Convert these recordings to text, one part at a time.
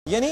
यानी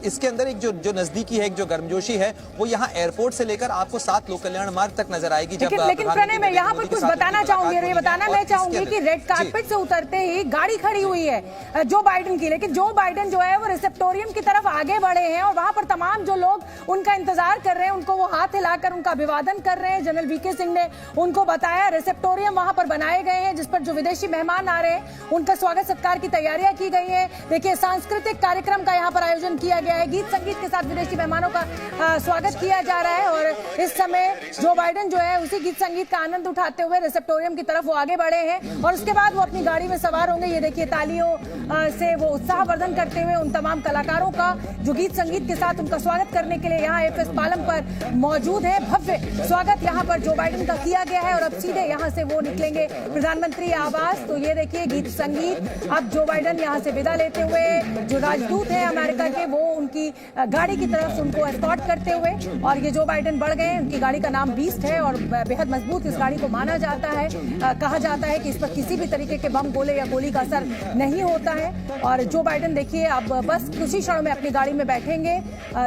इसके अंदर एक जो नजदीकी है, एक जो गर्मजोशी है, वो यहाँ एयरपोर्ट से लेकर आपको 7 लोक कल्याण मार्ग तक नजर आएगी। लेकिन प्रणय, मैं यहाँ पर कुछ बताना चाहूंगी, और ये बताना मैं चाहूंगी कि रेड कार्पेट से उतरते ही गाड़ी खड़ी हुई है जो बाइडेन की, लेकिन जो बाइडेन जो है वो रिसेप्टोरियम की तरफ आगे बढ़े हैं और वहां पर तमाम जो लोग उनका इंतजार कर रहे हैं उनको वो हाथ हिलाकर उनका अभिवादन कर रहे हैं। जनरल वीके सिंह ने उनको बताया रिसेप्टोरियम वहां पर बनाए गए हैं जिस पर जो विदेशी मेहमान आ रहे हैं उनका स्वागत सत्कार की तैयारियां की गई है। देखिए, सांस्कृतिक कार्यक्रम का यहाँ पर आयोजन किया गया है, गीत संगीत के साथ विदेशी मेहमानों का स्वागत किया जा रहा है और इस समय जो बाइडेन जो है उसी गीत संगीत का आनंद उठाते हुए रिसेप्टोरियम की तरफ वो आगे बढ़े हैं और उसके बाद वो अपनी गाड़ी में सवार होंगे। ये देखिए, तालियों से वो उत्साहवर्धन करते हुए उन तमाम कलाकारों का जो गीत संगीत के साथ उनका स्वागत करने के लिए यहाँ एफएस पालम पर मौजूद है। भव्य स्वागत यहाँ पर जो बाइडेन का किया गया है और अब सीधे यहाँ से वो निकलेंगे प्रधानमंत्री आवास। तो ये देखिए, गीत संगीत, अब जो बाइडेन यहाँ से विदा लेते हुए जो राजदूत है अमेरिका के वो उनकी गाड़ी की तरफ उनको एस्कॉर्ट करते हुए, और ये जो बाइडेन बढ़ गए, उनकी गाड़ी का नाम बीस्ट है और बेहद मजबूत इस गाड़ी को माना जाता है। कहा जाता है कि इस पर किसी भी तरीके के बम, गोले या गोली का असर नहीं होता है। और जो बाइडेन देखिए अब बस कुछ ही क्षणों में अपनी गाड़ी में बैठेंगे।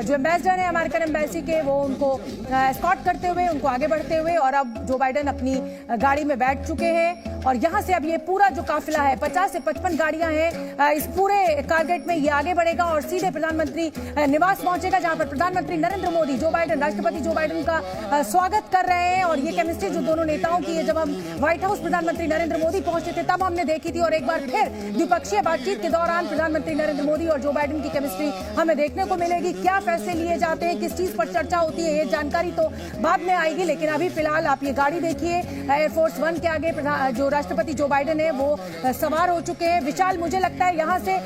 जो एम्बेसडर है अमेरिकन एम्बेसी के वो उनको एस्कॉर्ट करते हुए, उनको आगे बढ़ते हुए, और अब जो बाइडेन अपनी गाड़ी में बैठ चुके हैं और यहाँ से अब ये पूरा जो काफिला है 50 से 55 गाड़ियां हैं इस पूरे कारगेट में ये आगे बढ़ेगा और सीधे प्रधानमंत्री निवास पहुंचेगा जहां पर प्रधानमंत्री नरेंद्र मोदी जो बाइडेन, राष्ट्रपति जो बाइडेन का स्वागत कर रहे हैं। और ये केमिस्ट्री जो दोनों नेताओं की है, जब हम व्हाइट हाउस प्रधानमंत्री नरेंद्र मोदी पहुंचे थे तब हमने देखी थी और एक बार फिर द्विपक्षीय बातचीत के दौरान प्रधानमंत्री नरेंद्र मोदी और जो बाइडेन की केमिस्ट्री हमें देखने को मिलेगी। क्या फैसले लिए जाते हैं, किस चीज पर चर्चा होती है, ये जानकारी तो बाद में आएगी, लेकिन अभी फिलहाल आप ये गाड़ी देखिए, एयरफोर्स 1 के आगे जो राष्ट्रपति जो बाइडेन है वो सवार हो चुके हैं। विशाल, मुझे लगता है यहाँ से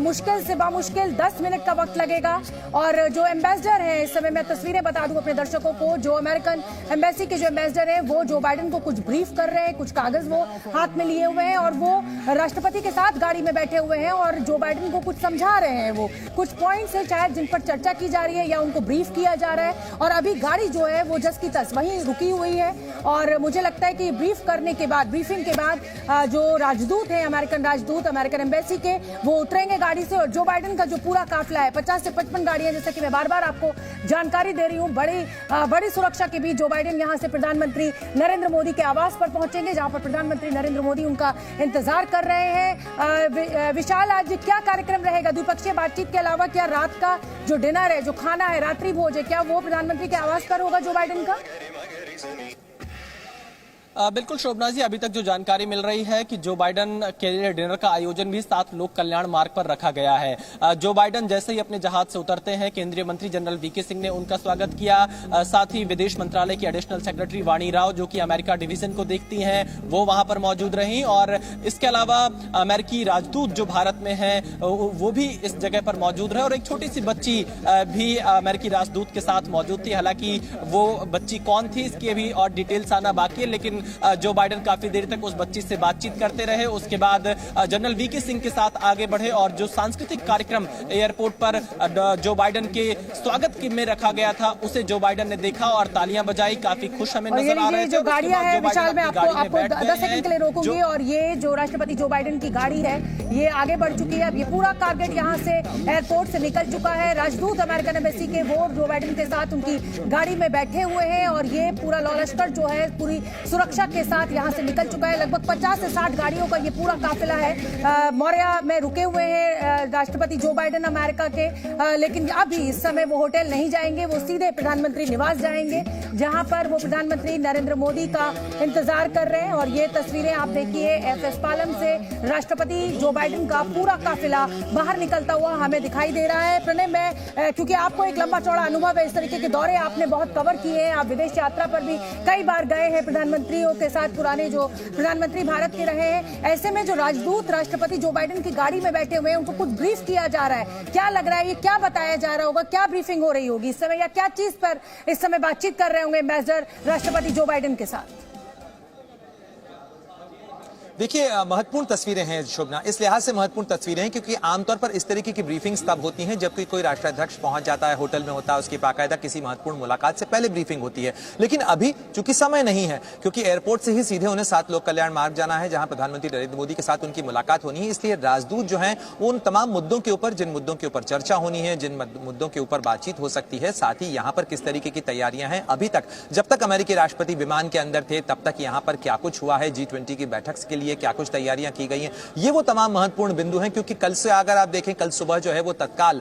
मुश्किल से बामुश्किल 10 मिनट का वक्त लगेगा और जो एम्बेसडर है, इस समय मैं तस्वीरें बता दूं अपने दर्शकों को, जो अमेरिकन एम्बेसी के जो एम्बेसडर है वो जो बाइडेन को कुछ ब्रीफ कर रहे हैं, कुछ कागज वो हाथ में लिए हुए हैं और वो राष्ट्रपति के साथ गाड़ी में बैठे हुए हैं और जो बाइडेन को कुछ समझा रहे हैं। वो कुछ पॉइंट्स है शायद जिन पर चर्चा की जा रही है या उनको ब्रीफ किया जा रहा है और अभी गाड़ी जो है वो जस की तस वहीं रुकी हुई है। और मुझे लगता है कि ब्रीफ करने के बाद, ब्रीफिंग के बाद जो राजदूत है, अमेरिकन राजदूत अमेरिकन एम्बेसी के, वो उतरेंगे गाड़ी से और जो बाइडेन का जो पूरा काफिला है 50 से 55 गाड़ियां, जैसे कि मैं बार बार आपको जानकारी दे रही हूं, बड़ी सुरक्षा के बीच जो बाइडेन यहां से प्रधानमंत्री नरेंद्र मोदी के आवास पर पहुंचेंगे जहां पर प्रधानमंत्री नरेंद्र मोदी उनका इंतजार कर रहे हैं। विशाल, आज क्या कार्यक्रम रहेगा द्विपक्षीय बातचीत के अलावा? क्या रात का जो डिनर है, जो खाना है, रात्रि भोज है, क्या वो प्रधानमंत्री के आवास पर होगा जो बाइडेन का? बिल्कुल शोभना जी, अभी तक जो जानकारी मिल रही है कि जो बाइडेन के लिए डिनर का आयोजन भी 7 लोक कल्याण मार्ग पर रखा गया है। जो बाइडेन जैसे ही अपने जहाज से उतरते हैं, केंद्रीय मंत्री जनरल वीके सिंह ने उनका स्वागत किया। साथ ही विदेश मंत्रालय की एडिशनल सेक्रेटरी वाणी राव जो कि अमेरिका डिवीजन को देखती हैं, वो वहां पर मौजूद रही और इसके अलावा अमेरिकी राजदूत जो भारत में है वो भी इस जगह पर मौजूद रहे और एक छोटी सी बच्ची भी अमेरिकी राजदूत के साथ मौजूद थी। हालांकि वो बच्ची कौन थी इसकी अभी और डिटेल्स आना बाकी है, लेकिन जो बाइडेन काफी देर तक उस बच्ची से बातचीत करते रहे। उसके बाद जनरल वीके सिंह के साथ आगे बढ़े और जो सांस्कृतिक कार्यक्रम एयरपोर्ट पर जो बाइडेन के स्वागत में रखा गया था उसे जो बाइडेन ने देखा और तालियां बजाई, काफी खुश हमें नजर आ रहे थे। जो गाड़ियां हैं विशाल, मैं आपको 10 सेकंड के लिए रोकूंगी और ये जो राष्ट्रपति जो बाइडेन की गाड़ी है ये आगे बढ़ चुकी है। अब ये पूरा कारगेट यहाँ से एयरपोर्ट से निकल चुका है। राजदूत अमेरिकन एम्बेसी के वो जो बाइडेन के साथ उनकी गाड़ी में बैठे हुए हैं और ये पूरा लॉ लश्कर जो है पूरी सुरक्षा के साथ यहां से निकल चुका है। लगभग 50 से 60 गाड़ियों का ये पूरा काफिला है। मौर्या में रुके हुए हैं राष्ट्रपति जो बाइडेन अमेरिका के, लेकिन अभी इस समय वो होटल नहीं जाएंगे, वो सीधे प्रधानमंत्री निवास जाएंगे जहां पर वो प्रधानमंत्री नरेंद्र मोदी का इंतजार कर रहे हैं। और ये तस्वीरें आप देखिए, एफएस पालम से राष्ट्रपति जो बाइडेन का पूरा काफिला बाहर निकलता हुआ हमें दिखाई दे रहा है। प्रणय, मैं क्योंकि आपको एक लंबा चौड़ा अनुभव है, इस तरीके के दौरे आपने बहुत कवर किए हैं, आप विदेश यात्रा पर भी कई बार गए हैं प्रधानमंत्रियों के साथ, पुराने जो प्रधानमंत्री भारत के रहे हैं। ऐसे में जो राजदूत राष्ट्रपति जो बाइडेन की गाड़ी में बैठे हुए हैं उनको कुछ ब्रीफ किया जा रहा है, क्या लग रहा है, ये क्या बताया जा रहा होगा, क्या ब्रीफिंग हो रही होगी इस समय, या क्या चीज पर इस समय बातचीत कर रहे होंगे एम्बेसडर राष्ट्रपति जो बाइडेन के साथ? देखिए महत्वपूर्ण तस्वीरें हैं शोभना, इस लिहाज से महत्वपूर्ण तस्वीरें हैं क्योंकि आमतौर पर इस तरीके की ब्रीफिंग्स तब होती हैं जब कोई राष्ट्राध्यक्ष पहुंच जाता है, होटल में होता है, उसकी बाकायदा किसी महत्वपूर्ण मुलाकात से पहले ब्रीफिंग होती है। लेकिन अभी चूंकि समय नहीं है, क्योंकि एयरपोर्ट से ही सीधे उन्हें 7 लोक कल्याण मार्ग जाना है जहां प्रधानमंत्री नरेंद्र मोदी के साथ उनकी मुलाकात होनी है, इसलिए राजदूत जो है वो उन तमाम मुद्दों के ऊपर, जिन मुद्दों के ऊपर चर्चा होनी है, जिन मुद्दों के ऊपर बातचीत हो सकती है, साथ ही यहां पर किस तरीके की तैयारियां हैं अभी तक, जब तक अमेरिकी राष्ट्रपति विमान के अंदर थे तब तक यहां पर क्या कुछ हुआ है, G20 की बैठक के लिए क्या कुछ तैयारियां की गई हैं, ये वो तमाम महत्वपूर्ण बिंदु हैं। क्योंकि कल से अगर आप देखें, कल सुबह जो है वो तत्काल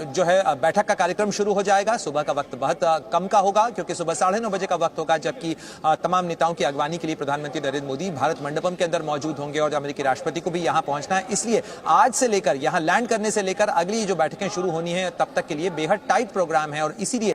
जो है बैठक का कार्यक्रम शुरू हो जाएगा। सुबह का वक्त बहुत कम का होगा क्योंकि सुबह 9:30 बजे का वक्त होगा, जबकि तमाम नेताओं की अगवानी के लिए प्रधानमंत्री नरेंद्र मोदी भारत मंडपम के अंदर मौजूद होंगे और अमेरिकी राष्ट्रपति को भी यहां पहुंचना है। इसलिए आज से लेकर, यहां लैंड करने से लेकर अगली जो बैठकें शुरू होनी है तब तक के लिए बेहद टाइट प्रोग्राम है और इसीलिए